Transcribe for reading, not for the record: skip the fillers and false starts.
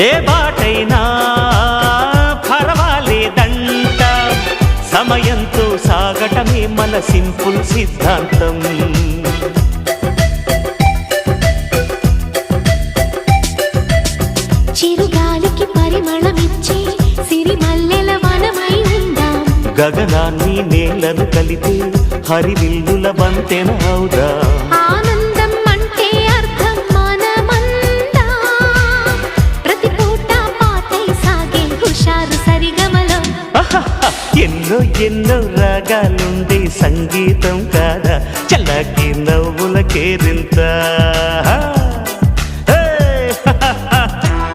ఏ బాటైనా పర్వాలేదంట, సమయంతో సాగటమే మన సింపుల్ సిద్ధాంతం. చిరుగాలికి పరిమళమిచ్చే సిరిమల్లెల వనమై ఉందాం, గగనాన్ని నేలను కలిపే హరివిల్లుల బంతెన అవుదాం. ఆనందం అంటే అర్థం మనమందా, ప్రతి పూట పాటై సాగే హుషారు సరిగమలో. ఎన్నో ఎన్నో రాగాలుండే సంగీతం కాదా, చల్లకి నవ్వుల కేరింత.